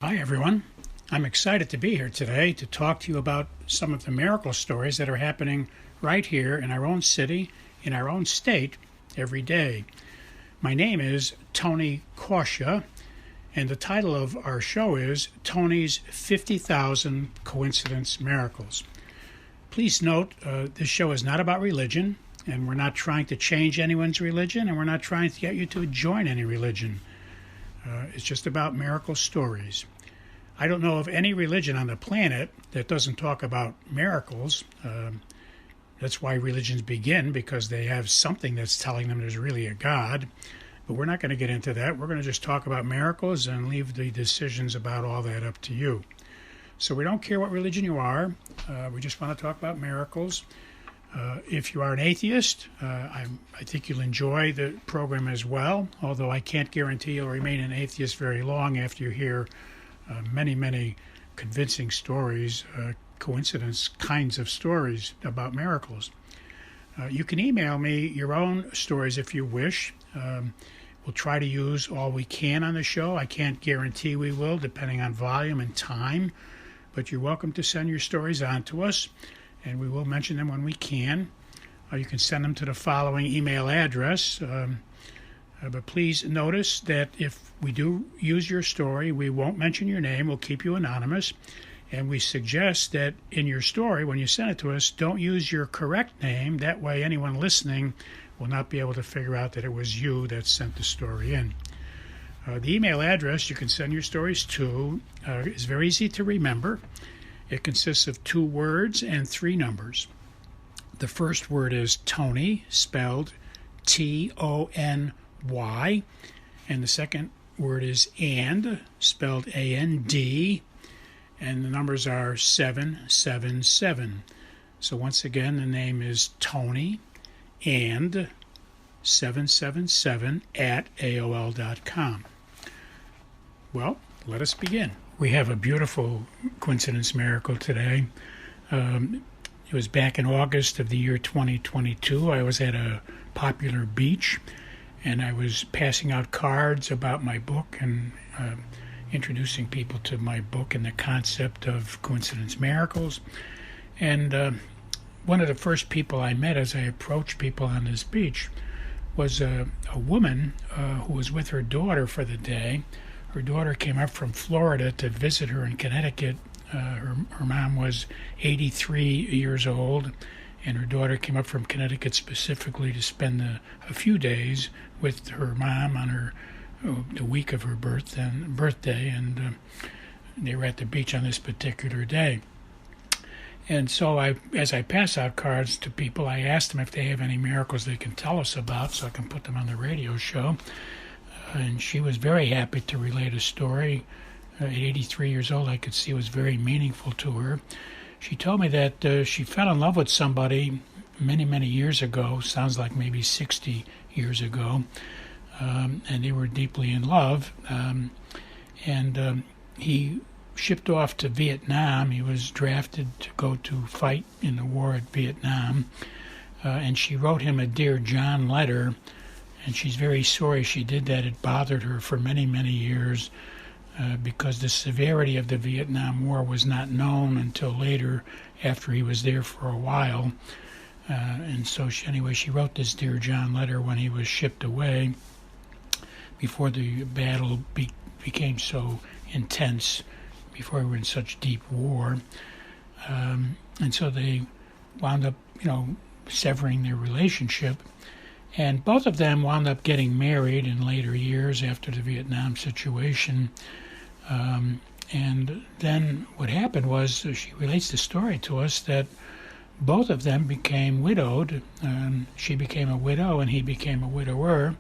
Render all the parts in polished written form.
Hi everyone. I'm excited to be here today to talk to you about some of the miracle stories that are happening right here in our own city, in our own state, every day. My name is Tony Kausha, and the title of our show is Tony's 50,000 Coincidence Miracles. Please note, this show is not about religion, and we're not trying to change anyone's religion, and we're not trying to get you to join any religion. It's just about miracle stories. I don't know of any religion on the planet that doesn't talk about miracles. That's why religions begin, because they have something that's telling them there's really a God. But we're not going to get into that. We're going to just talk about miracles and leave the decisions about all that up to you. So we don't care what religion you are. We just want to talk about miracles. If you are an atheist, I think you'll enjoy the program as well, although I can't guarantee you'll remain an atheist very long after you hear many convincing stories, coincidence kinds of stories about miracles. You can email me your own stories if you wish. We'll try to use all we can on the show. I can't guarantee we will, depending on volume and time, but you're welcome to send your stories on to us, and we will mention them when we can. You can send them to the following email address. But please notice that if we do use your story, we won't mention your name. We'll keep you anonymous. And we suggest that in your story, when you send it to us, don't use your correct name. That way anyone listening will not be able to figure out that it was you that sent the story in. The email address you can send your stories to is very easy to remember. It consists of 2 words and 3 numbers. The first word is Tony, spelled Tony, and the second word is and, spelled AND, and the numbers are 777. So once again, the name is Tony and 777 at AOL.com. Well, let us begin. We have a beautiful coincidence miracle today. It was back in August of the year 2022. I was at a popular beach, and I was passing out cards about my book and introducing people to my book and the concept of coincidence miracles. And one of the first people I met as I approached people on this beach was a woman who was with her daughter for the day. Her daughter came up from Florida to visit her in Connecticut. Her mom was 83 years old, and her daughter came up from Connecticut specifically to spend a few days with her mom on the week of her birthday, and they were at the beach on this particular day. And so as I pass out cards to people, I ask them if they have any miracles they can tell us about so I can put them on the radio show. And she was very happy to relate a story. At 83 years old, I could see it was very meaningful to her. She told me that she fell in love with somebody many years ago, sounds like maybe 60 years ago, and they were deeply in love. He shipped off to Vietnam. He was drafted to go to fight in the war at Vietnam, and she wrote him a Dear John letter, and she's very sorry she did that. It bothered her for many years. Because the severity of the Vietnam War was not known until later, after he was there for a while. And so she wrote this Dear John letter when he was shipped away, before the battle became so intense, before we were in such deep war. And so they wound up, severing their relationship. And both of them wound up getting married in later years after the Vietnam situation. And then what happened was, she relates the story to us, that both of them became widowed. She became a widow and he became a widower.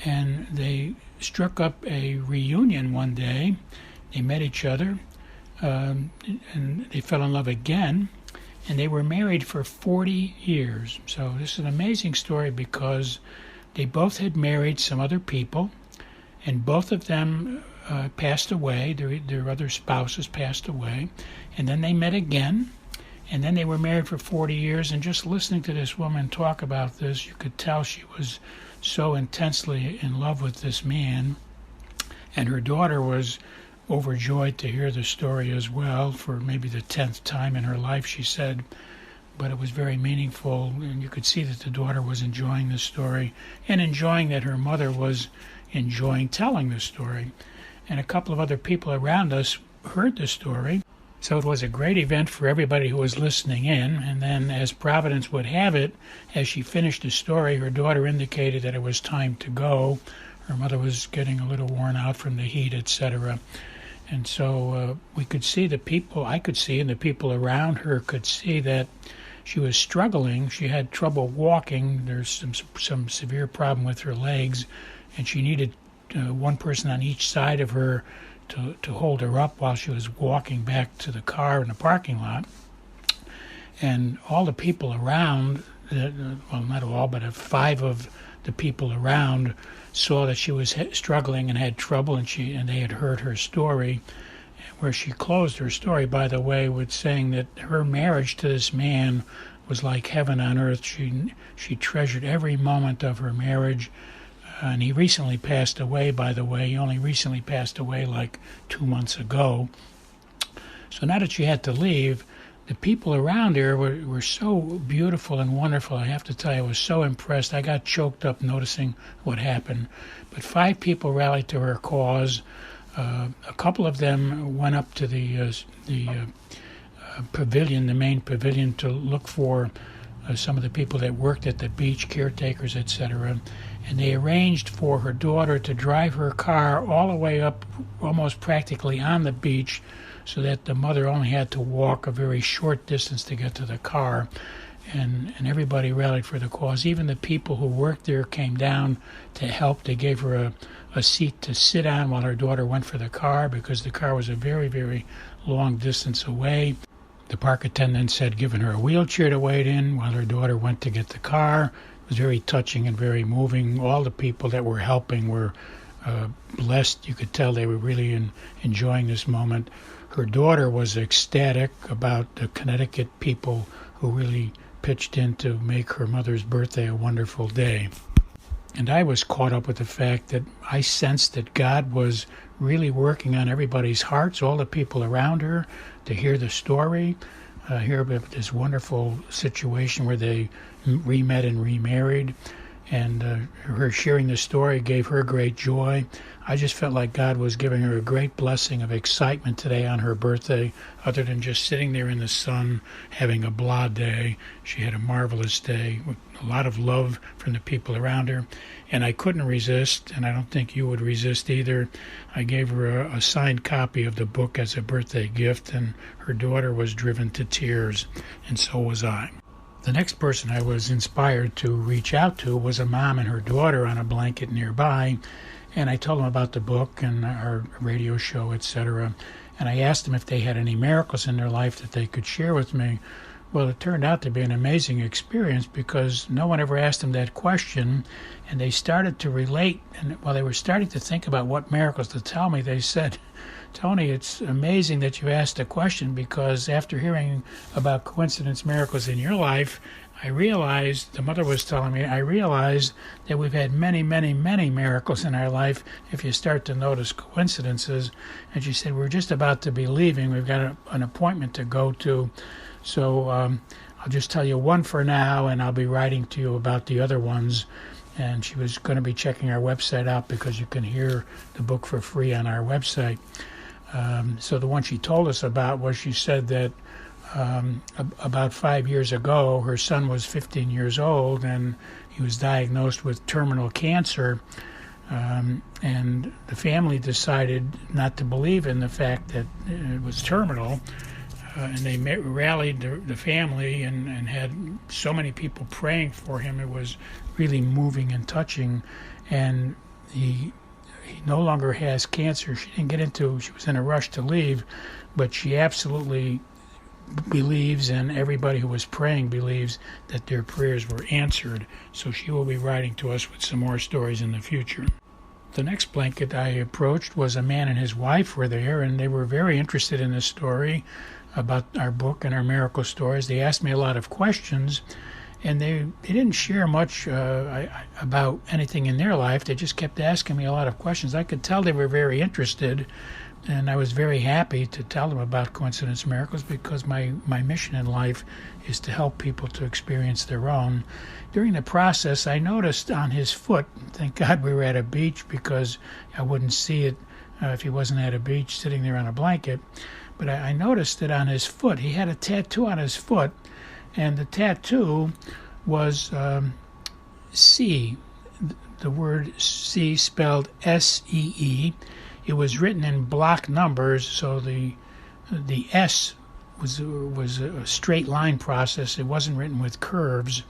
And they struck up a reunion one day. They met each other, and they fell in love again. And they were married for 40 years. So this is an amazing story because they both had married some other people, and both of them passed away. Their other spouses passed away. And then they met again, and then they were married for 40 years. And just listening to this woman talk about this, you could tell she was so intensely in love with this man. And her daughter was overjoyed to hear the story as well, for maybe the 10th time in her life, she said. But it was very meaningful, and you could see that the daughter was enjoying the story and enjoying that her mother was enjoying telling the story. And a couple of other people around us heard the story. So it was a great event for everybody who was listening in. And then, as Providence would have it, as she finished the story, her daughter indicated that it was time to go. Her mother was getting a little worn out from the heat, etc. And so we could see the people, I could see, and the people around her could see that she was struggling. She had trouble walking. There's some severe problem with her legs, and she needed one person on each side of her to hold her up while she was walking back to the car in the parking lot. And all the people around, well, not all, but 5 of the people around saw that she was struggling and had trouble, and they had heard her story, where she closed her story, by the way, with saying that her marriage to this man was like heaven on earth. She treasured every moment of her marriage. And he recently passed away, by the way. He only recently passed away like 2 months ago. So now that she had to leave, the people around her were so beautiful and wonderful. I have to tell you, I was so impressed. I got choked up noticing what happened. But 5 people rallied to her cause. A couple of them went up to the pavilion, the main pavilion, to look for some of the people that worked at the beach, caretakers, etc., and they arranged for her daughter to drive her car all the way up, almost practically on the beach, so that the mother only had to walk a very short distance to get to the car. And everybody rallied for the cause. Even the people who worked there came down to help. They gave her a seat to sit on while her daughter went for the car, because the car was a very, very long distance away. The park attendants had given her a wheelchair to wait in while her daughter went to get the car. It was very touching and very moving. All the people that were helping were blessed. You could tell they were really enjoying this moment. Her daughter was ecstatic about the Connecticut people who really pitched in to make her mother's birthday a wonderful day. And I was caught up with the fact that I sensed that God was really working on everybody's hearts, all the people around her, to hear the story, hear about this wonderful situation where they re-met and remarried. And her sharing the story gave her great joy. I just felt like God was giving her a great blessing of excitement today on her birthday, other than just sitting there in the sun having a blah day. She had a marvelous day with a lot of love from the people around her. And I couldn't resist, and I don't think you would resist either. I gave her a signed copy of the book as a birthday gift, and her daughter was driven to tears, and so was I. The next person I was inspired to reach out to was a mom and her daughter on a blanket nearby, and I told them about the book and our radio show, etc., and I asked them if they had any miracles in their life that they could share with me. Well, it turned out to be an amazing experience, because no one ever asked them that question, and they started to relate. And while they were starting to think about what miracles to tell me, they said, "Tony, it's amazing that you asked a question, because after hearing about coincidence miracles in your life, I realized," the mother was telling me, "I realized that we've had many, many, many miracles in our life if you start to notice coincidences." And she said, "We're just about to be leaving. We've got an appointment to go to. So I'll just tell you one for now, and I'll be writing to you about the other ones." And she was going to be checking our website out, because you can hear the book for free on our website. So the one she told us about was, she said that about 5 years ago, her son was 15 years old, and he was diagnosed with terminal cancer. And the family decided not to believe in the fact that it was terminal. And they rallied the family and had so many people praying for him. It was really moving and touching. And he no longer has cancer. She was in a rush to leave, but she absolutely believes, and everybody who was praying believes, that their prayers were answered. So she will be writing to us with some more stories in the future. The next blanket I approached was a man and his wife were there, and they were very interested in this story about our book and our miracle stories. They asked me a lot of questions, and they didn't share much about anything in their life. They just kept asking me a lot of questions. I could tell they were very interested, And I was very happy to tell them about Coincidence Miracles because my mission in life is to help people to experience their own. During the process, I noticed on his foot, thank God we were at a beach because I wouldn't see it if he wasn't at a beach sitting there on a blanket, but I noticed that on his foot, he had a tattoo on his foot, and the tattoo was C, the word C spelled S-E-E. It was written in block numbers, so the S was a straight line process. It wasn't written with curves.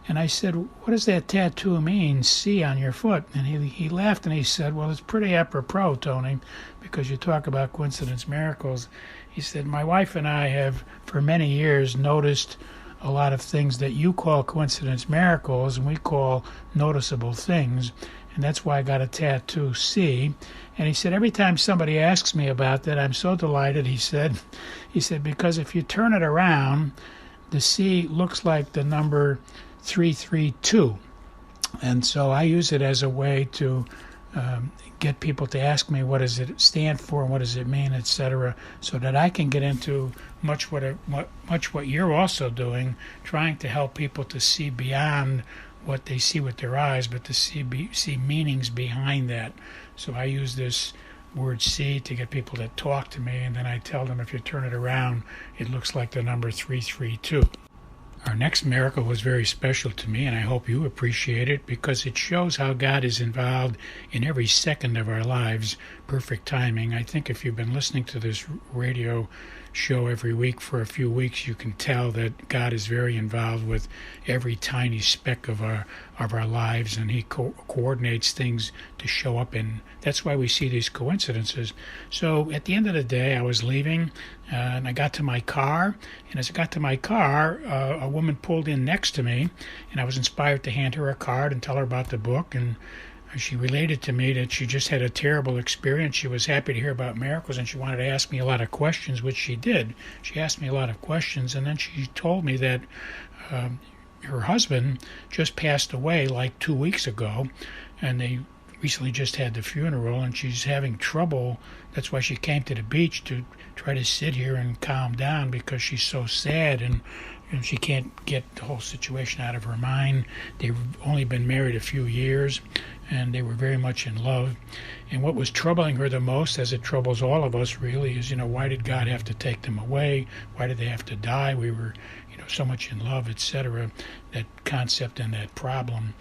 And I said, what does that tattoo mean, C on your foot? And he laughed and he said, well, it's pretty apropos, Tony, because you talk about coincidence miracles. He said, my wife and I have for many years noticed a lot of things that you call coincidence miracles and we call noticeable things. And that's why I got a tattoo, C. And he said, every time somebody asks me about that, I'm so delighted, he said, because if you turn it around, the C looks like the number 332. And so I use it as a way to get people to ask me what does it stand for and what does it mean, etc., so that I can get into much what you're also doing, trying to help people to see beyond what they see with their eyes, but to see meanings behind that. So I use this word C to get people to talk to me, and then I tell them if you turn it around, it looks like the number 332. Our next miracle was very special to me, and I hope you appreciate it because it shows how God is involved in every second of our lives. Perfect timing. I think if you've been listening to this radio show every week for a few weeks, you can tell that God is very involved with every tiny speck of our lives, and he coordinates things to show up, and that's why we see these coincidences. So at the end of the day, I was leaving, and I got to my car, and as I got to my car, a woman pulled in next to me, and I was inspired to hand her a card and tell her about the book, and she related to me that she just had a terrible experience. She was happy to hear about miracles, and she wanted to ask me a lot of questions, which she did. She asked me a lot of questions, and then she told me that her husband just passed away like 2 weeks ago, and they recently just had the funeral, and she's having trouble. That's why she came to the beach, to try to sit here and calm down, because she's so sad and she can't get the whole situation out of her mind. They've only been married a few years, and they were very much in love. And what was troubling her the most, as it troubles all of us really, is, why did God have to take them away? Why did they have to die? We were, so much in love, etc., that concept and that problem.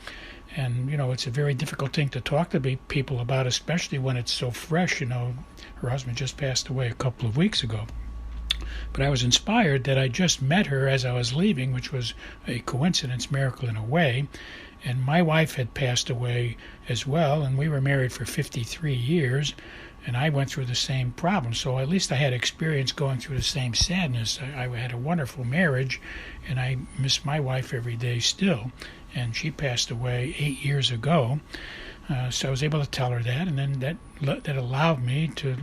And, it's a very difficult thing to talk to people about, especially when it's so fresh. Her husband just passed away a couple of weeks ago. But I was inspired that I just met her as I was leaving, which was a coincidence miracle in a way. And my wife had passed away as well, and we were married for 53 years, and I went through the same problem. So at least I had experience going through the same sadness. I had a wonderful marriage, and I miss my wife every day still. And she passed away 8 years ago. So I was able to tell her that, and then that allowed me to,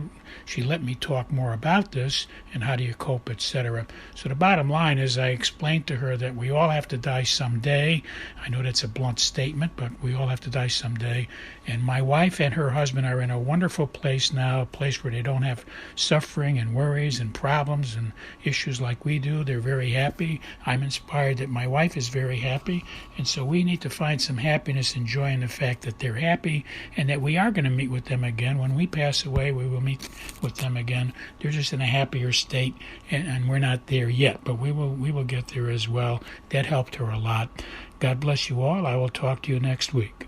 she let me talk more about this and how do you cope, etc. So the bottom line is I explained to her that we all have to die someday. I know that's a blunt statement, but we all have to die someday. And my wife and her husband are in a wonderful place now, a place where they don't have suffering and worries and problems and issues like we do. They're very happy. I'm inspired that my wife is very happy, and so we need to find some happiness and joy in the fact that they're happy and that we are going to meet with them again. When we pass away, we will meet with them again. They're just in a happier state, and we're not there yet, but we will get there as well. That helped her a lot. God bless you all. I will talk to you next week.